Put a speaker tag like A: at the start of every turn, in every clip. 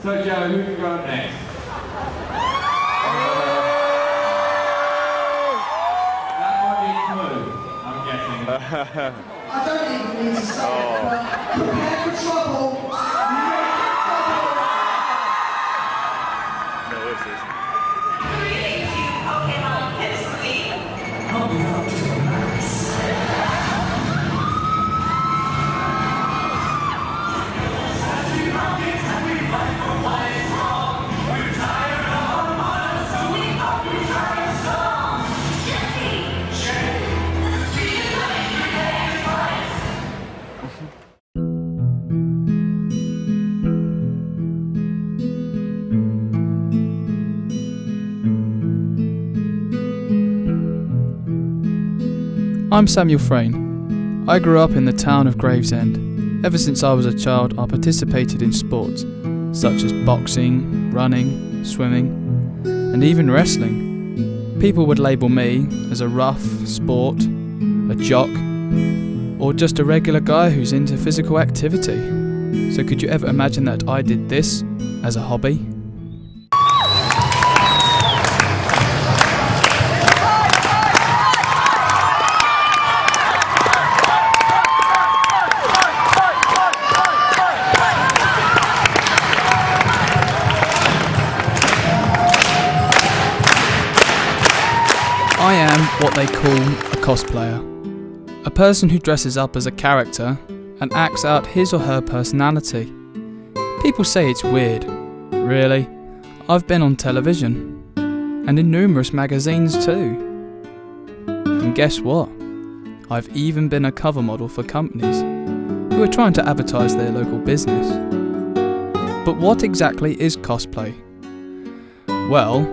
A: So Joe, who can go up next? That might be a clue, I'm guessing.
B: I don't even need to say it, but prepare for trouble.
C: No, what's this?
D: I'm Samuel Frain. I grew up in the town of Gravesend. Ever since I was a child, I participated in sports, such as boxing, running, swimming, and even wrestling. People would label me as a rough sport, a jock, or just a regular guy who's into physical activity. So could you ever imagine that I did this as a hobby? I am what they call a cosplayer, a person who dresses up as a character and acts out his or her personality. People say it's weird. Really? I've been on television, and in numerous magazines too. And guess what? I've even been a cover model for companies who are trying to advertise their local business. But what exactly is cosplay? Well,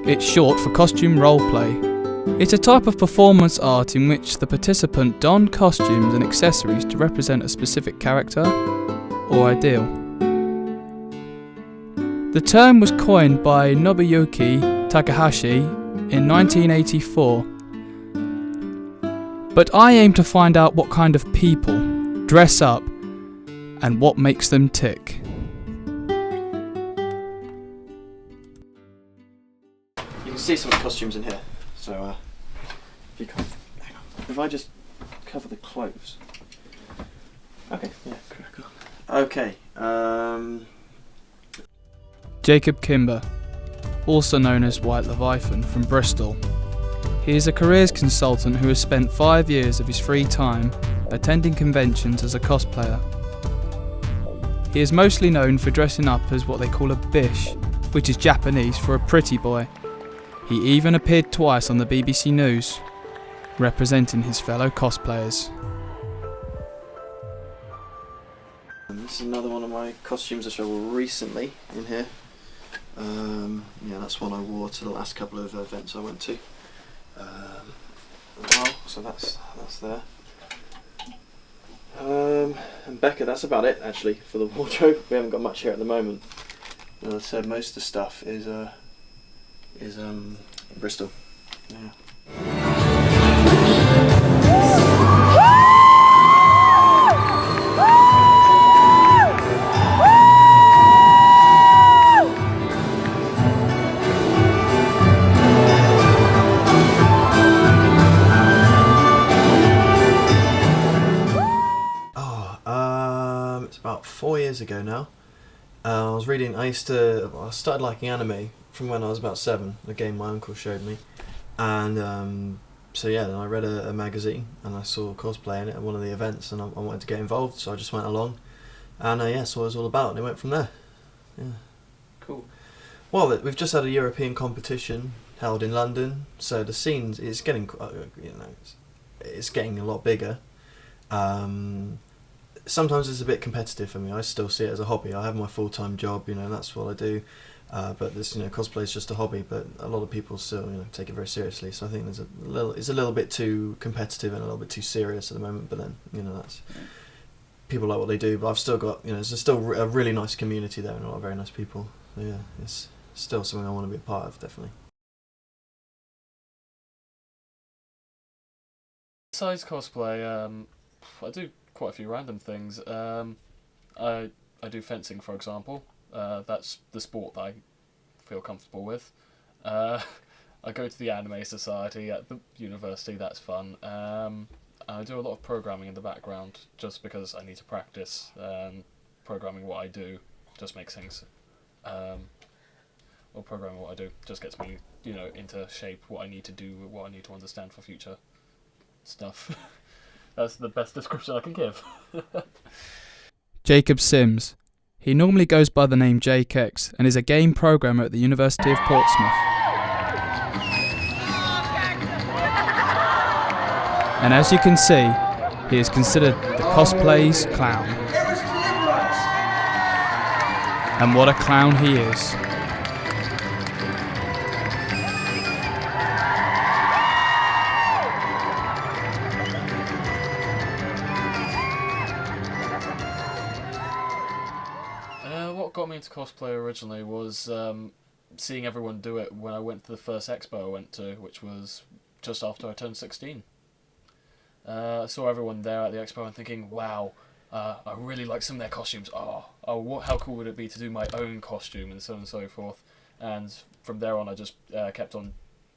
D: it's short for costume roleplay. It's a type of performance art in which the participant don costumes and accessories to represent a specific character or ideal. The term was coined by Nobuyuki Takahashi in 1984. But I aim to find out what kind of people dress up and what makes them tick.
E: You can see some of the costumes in here. So, if you can't, hang on. If I just cover the clothes. Okay, yeah, cool. Okay,
D: Jacob Kimber, also known as White Leviathan, from Bristol. He is a careers consultant who has spent 5 years of his free time attending conventions as a cosplayer. He is mostly known for dressing up as what they call a bish, which is Japanese for a pretty boy. He even appeared twice on the BBC News, representing his fellow cosplayers.
E: and this is another one of my costumes which I wore recently in here. Yeah, that's one I wore to the last couple of events I went to. So that's there. And Becca, that's about it actually for the wardrobe. We haven't got much here at the moment. As I said, most of the stuff is in Bristol. Yeah. It's about 4 years ago now. I was reading. I started liking anime from when I was about 7. A game my uncle showed me, and so yeah, then I read a magazine and I saw cosplay in it at one of the events, and I wanted to get involved, so I just went along, and yeah, saw what it was all about, and it went from there. Yeah. Cool. Well, we've just had a European competition held in London, so the scenes is getting, it's getting a lot bigger. Sometimes it's a bit competitive for me. I still see it as a hobby. I have my full-time job, that's what I do. But this, cosplay is just a hobby. But a lot of people still, take it very seriously. So I think it's a little bit too competitive and a little bit too serious at the moment. But then, that's people like what they do. But I've still got, there's still a really nice community there and a lot of very nice people. So yeah, it's still something I want to be a part of, definitely.
C: Besides cosplay, I do quite a few random things. I do fencing, for example. That's the sport that I feel comfortable with. I go to the Anime Society at the university. That's fun. I do a lot of programming in the background just because I need to practice. Programming what I do just makes things. Or programming what I do just gets me, into shape. What I need to do, what I need to understand for future stuff. That's the best description I can give.
D: Jacob Sims. He normally goes by the name JKEX and is a game programmer at the University of Portsmouth. And as you can see, he is considered the cosplay's clown. And what a clown he is.
C: What got me into cosplay originally was seeing everyone do it when I went to the first expo I went to, which was just after I turned 16. I saw everyone there at the expo and thinking, wow, I really like some of their costumes. How cool would it be to do my own costume, and so on and so forth. And from there on, I just kept on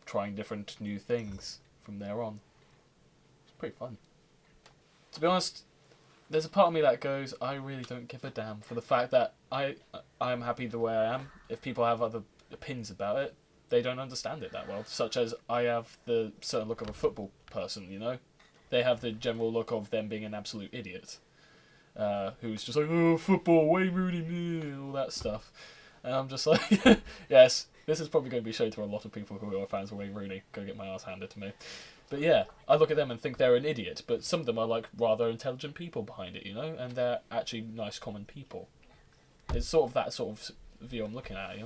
C: trying different new things from there on. It's pretty fun. To be honest, there's a part of me that goes, I really don't give a damn for the fact that I'm happy the way I am. If people have other opinions about it, they don't understand it that well. Such as I have the certain look of a football person, They have the general look of them being an absolute idiot. Who's just like, oh, football, Wayne Rooney, all that stuff. And I'm just like, yes, this is probably going to be shown to a lot of people who are fans of Wayne Rooney. Go get my ass handed to me. But yeah, I look at them and think they're an idiot, but some of them are like rather intelligent people behind it, and they're actually nice, common people. It's sort of that sort of view I'm looking at,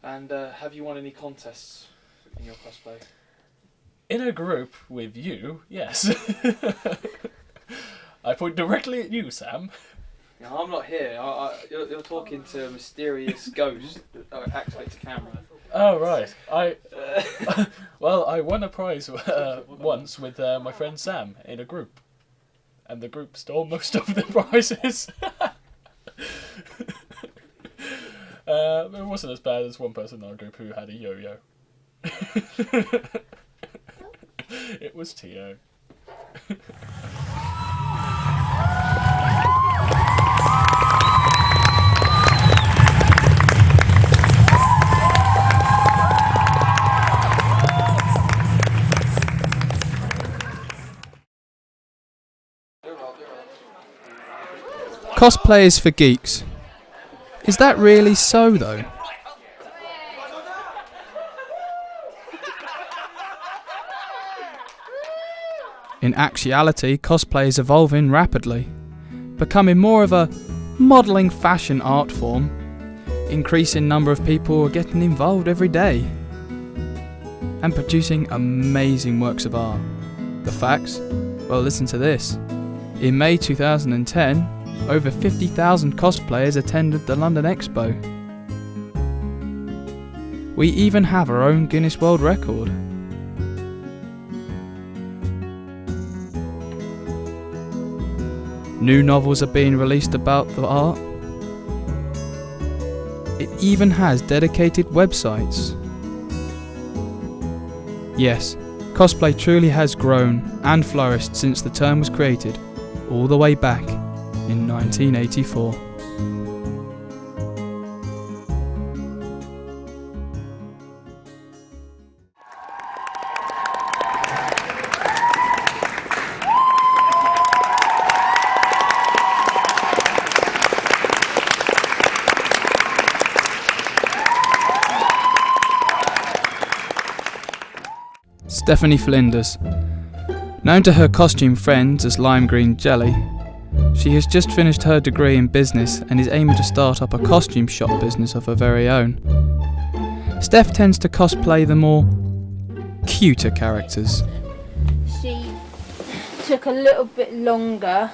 D: And have you won any contests in your cosplay?
C: In a group with you, yes. I point directly at you, Sam.
D: No, I'm not here. You're talking to a mysterious ghost that activates a camera.
C: Oh, right. I won a prize once with my friend Sam in a group. And the group stole most of the prizes. It wasn't as bad as one person in our group who had a yo-yo. It was Tio.
D: Cosplay is for geeks. Is that really so, though? In actuality, cosplay is evolving rapidly, becoming more of a modelling fashion art form. Increasing number of people are getting involved every day and producing amazing works of art. The facts? Well, listen to this. In May 2010, over 50,000 cosplayers attended the London Expo. We even have our own Guinness World Record. New novels are being released about the art. It even has dedicated websites. Yes, cosplay truly has grown and flourished since the term was created, all the way back in 1984. Stephanie Flinders. Known to her costume friends as Lime Green Jelly, she has just finished her degree in business and is aiming to start up a costume shop business of her very own. Steph tends to cosplay the more cuter characters.
F: She took a little bit longer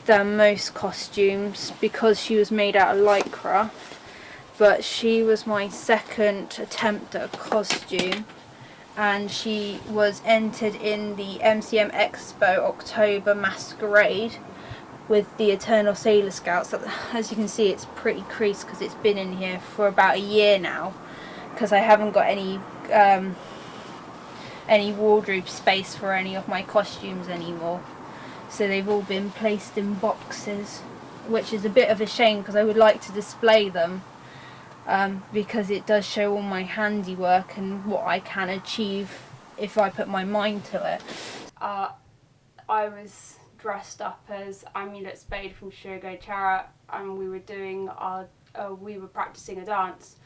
F: than most costumes because she was made out of lycra, but she was my second attempt at a costume, and she was entered in the MCM Expo October Masquerade, with the Eternal Sailor Scouts. As you can see, it's pretty creased because it's been in here for about a year now, because I haven't got any wardrobe space for any of my costumes anymore. So they've all been placed in boxes, which is a bit of a shame because I would like to display them, because it does show all my handiwork and what I can achieve if I put my mind to it.
G: I was dressed up as Amulet Spade from Shogo Chara, and we were practicing a dance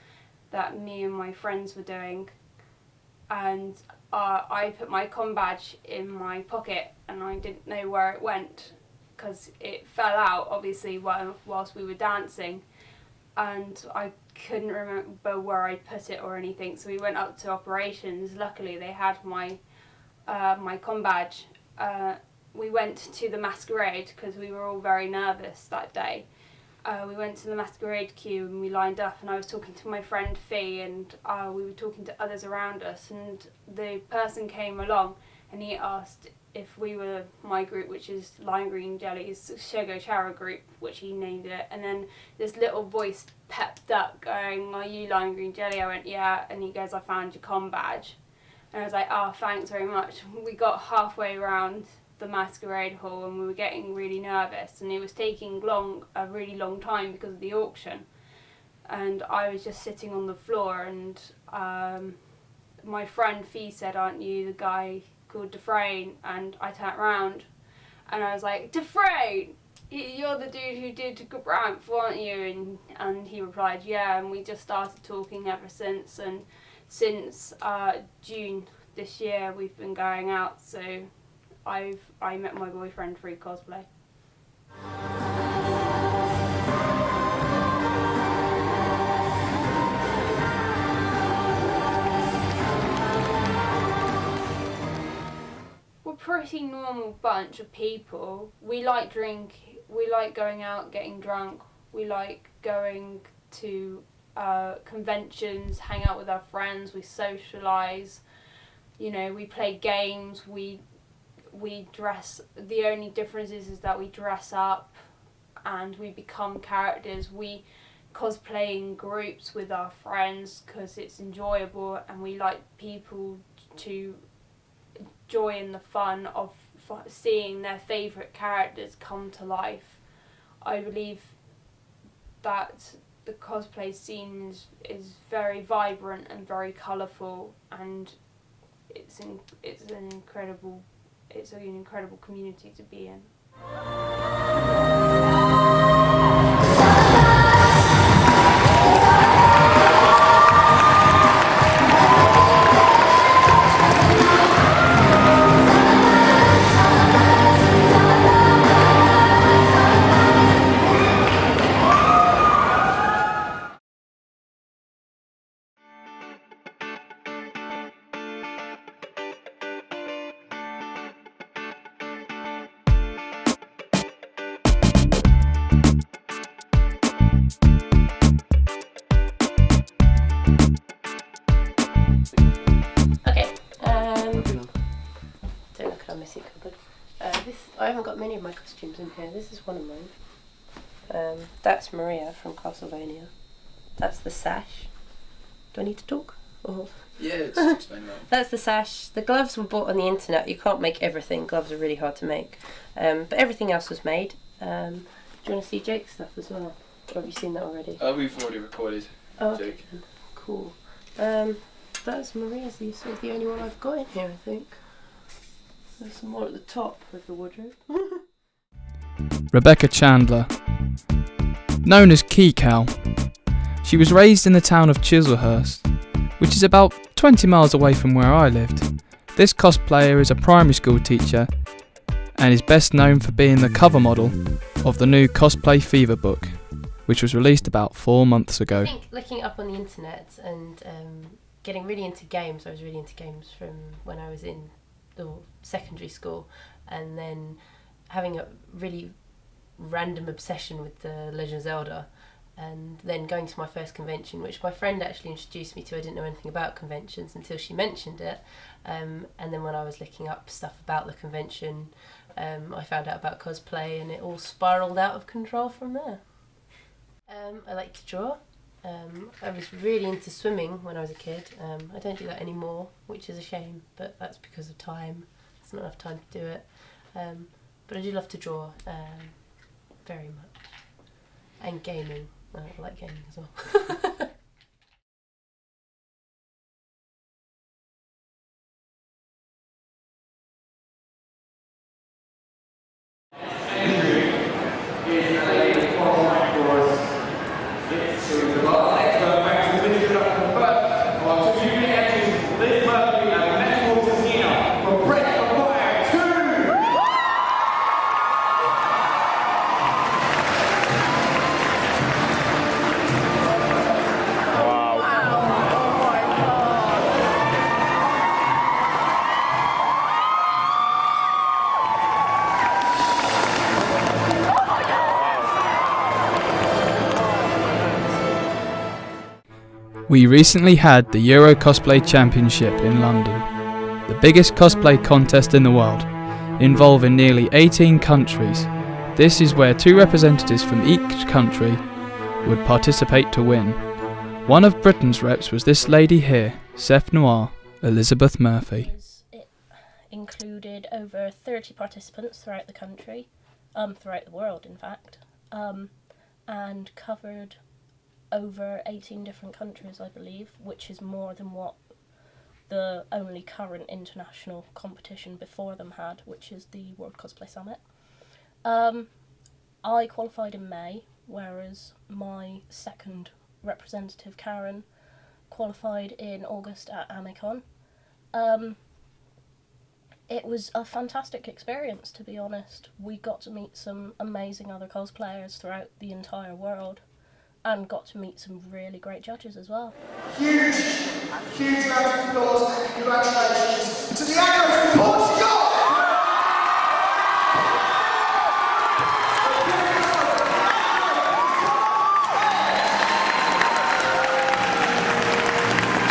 G: that me and my friends were doing, and I put my com badge in my pocket and I didn't know where it went because it fell out obviously whilst we were dancing, and I couldn't remember where I put it or anything, so we went up to operations. Luckily they had my com badge. We went to the masquerade because we were all very nervous that day. We went to the masquerade queue and we lined up, and I was talking to my friend Fee, and we were talking to others around us, and the person came along and he asked if we were my group, which is Lime Green Jelly's Shogo Chara group, which he named it, and then this little voice pepped up going, "Are you Lime Green Jelly?" I went, "Yeah," and he goes, "I found your com badge." And I was like, "Oh, thanks very much." We got halfway around the masquerade hall and we were getting really nervous, and it was taking a really long time because of the auction, and I was just sitting on the floor, and my friend Fee said, "Aren't you the guy called Frain?" And I turned around and I was like, "Frain, you're the dude who did Gabramp, weren't you?" And he replied, "Yeah," and we just started talking ever since, and since June this year we've been going out, so I met my boyfriend through cosplay. We're a pretty normal bunch of people. We like going out, getting drunk, we like going to conventions, hang out with our friends, we socialise, you know, we play games, we dress. The only difference is that we dress up and we become characters. We cosplay in groups with our friends because it's enjoyable, and we like people to joy in the fun of seeing their favourite characters come to life. I believe that the cosplay scene is very vibrant and very colourful, and it's an incredible community to be in.
H: I haven't got many of my costumes in here. This is one of mine. That's Maria from Castlevania. That's the sash. Do I need to talk? Or?
I: Yeah, just explain that.
H: That's the sash. The gloves were bought on the internet. You can't make everything. Gloves are really hard to make. But everything else was made. Do you want to see Jake's stuff as well? Or have you seen that already?
I: We've already recorded Jake.
H: Okay. Cool. That's Maria's. This is the only one I've got in here, I think. There's some more at the top of the wardrobe.
D: Rebecca Chandler, known as Key Cow. She was raised in the town of Chislehurst, which is about 20 miles away from where I lived. This cosplayer is a primary school teacher and is best known for being the cover model of the new Cosplay Fever book, which was released about 4 months ago.
H: I think looking up on the internet and getting really into games. I was really into games from when I was in secondary school, and then having a really random obsession with the Legend of Zelda, and then going to my first convention, which my friend actually introduced me to. I didn't know anything about conventions until she mentioned it, and then when I was looking up stuff about the convention, I found out about cosplay and it all spiralled out of control from there. I like to draw. I was really into swimming when I was a kid. I don't do that anymore, which is a shame, but that's because of time. There's not enough time to do it. But I do love to draw very much. And gaming. I like gaming as well.
D: We recently had the Euro Cosplay Championship in London, the biggest cosplay contest in the world, involving nearly 18 countries. This is where 2 representatives from each country would participate to win. One of Britain's reps was this lady here, Seth Noir, Elizabeth Murphy.
J: It included over 30 participants throughout the country, throughout the world in fact, and covered over 18 different countries, I believe, which is more than what the only current international competition before them had, which is the World Cosplay Summit. I qualified in May, whereas my second representative, Karen, qualified in August at Amicon. It was a fantastic experience, to be honest. We got to meet some amazing other cosplayers throughout the entire world, and got to meet some really great judges as well.
B: Huge round of applause and congratulations to the Arrows from Portugal!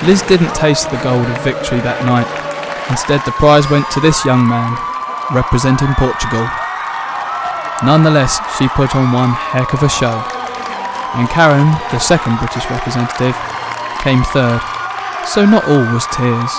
D: Liz didn't taste the gold of victory that night. Instead, the prize went to this young man, representing Portugal. Nonetheless, she put on one heck of a show. And Karen, the second British representative, came third, so not all was tears.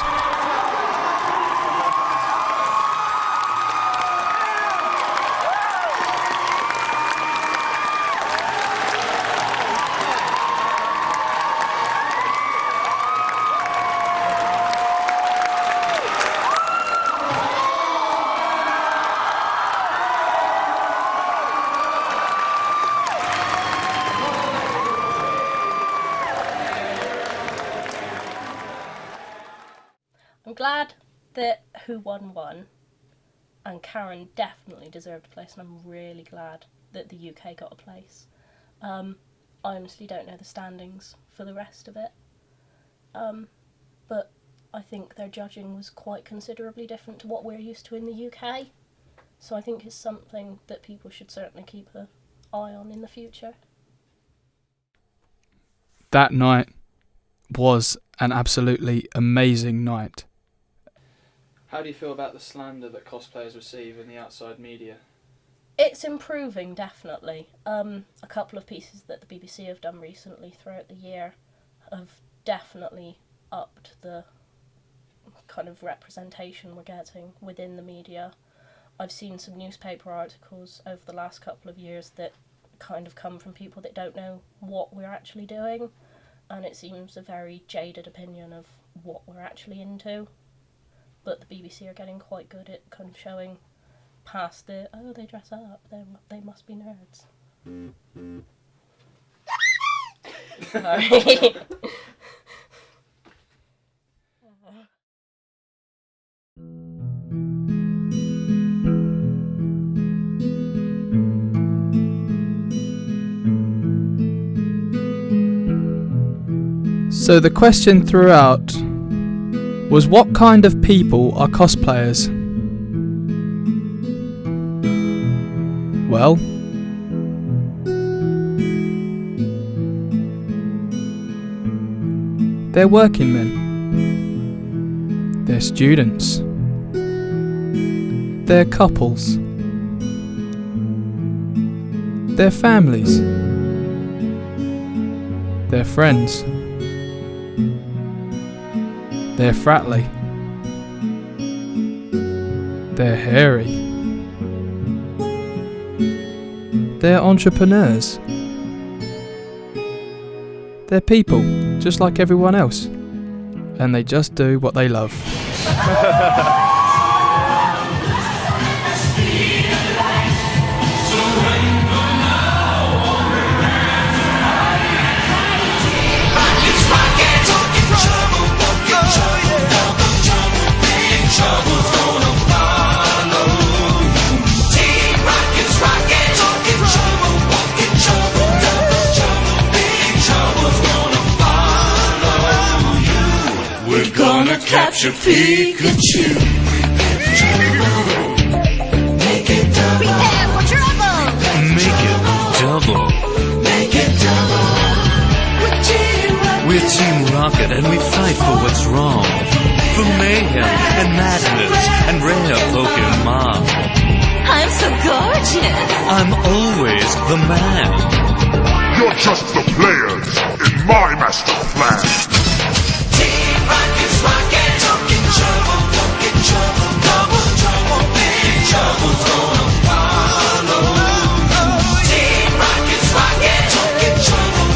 J: I'm glad that who won, and Karen definitely deserved a place, and I'm really glad that the UK got a place. I honestly don't know the standings for the rest of it, but I think their judging was quite considerably different to what we're used to in the UK, so I think it's something that people should certainly keep an eye on in the future.
D: That night was an absolutely amazing night.
C: How do you feel about the slander that cosplayers receive in the outside media?
J: It's improving, definitely. A couple of pieces that the BBC have done recently throughout the year have definitely upped the kind of representation we're getting within the media. I've seen some newspaper articles over the last couple of years that kind of come from people that don't know what we're actually doing, and it seems a very jaded opinion of what we're actually into. But the BBC are getting quite good at kind of showing past the, oh, they dress up, they must be nerds. Sorry.
D: So the question throughout was, what kind of people are cosplayers? Well, they're working men, they're students, they're couples, their families, their friends, they're fratly, they're hairy, they're entrepreneurs, they're people just like everyone else, and they just do what they love.
K: Capture Pikachu. Make it double. Prepare for trouble. Make it double. Make it double. We're Team Rocket and we fight for what's wrong. For mayhem and madness and rare Pokemon. I'm so gorgeous. I'm always the man.
L: You're just the players in my master plan.
K: Team Rocket's rockin', talking trouble, double trouble, big trouble's gonna follow. Team Rocket's rockin', talking trouble,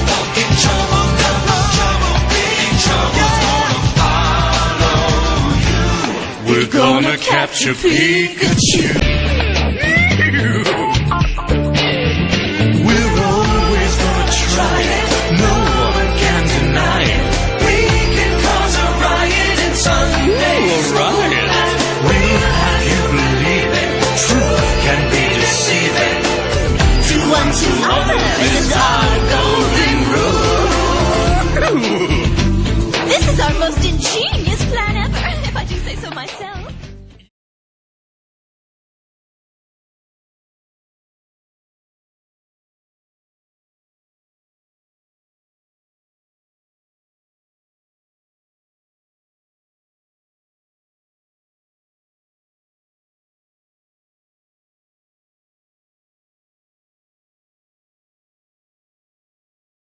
K: double trouble, big trouble's gonna follow you. We're gonna capture Pikachu. We're always gonna try it, no one can deny it. We'll have you believe it. Truth can be deceiving. Do unto others is our golden rule.
M: This is our most ingenious plan ever, if I do say so myself.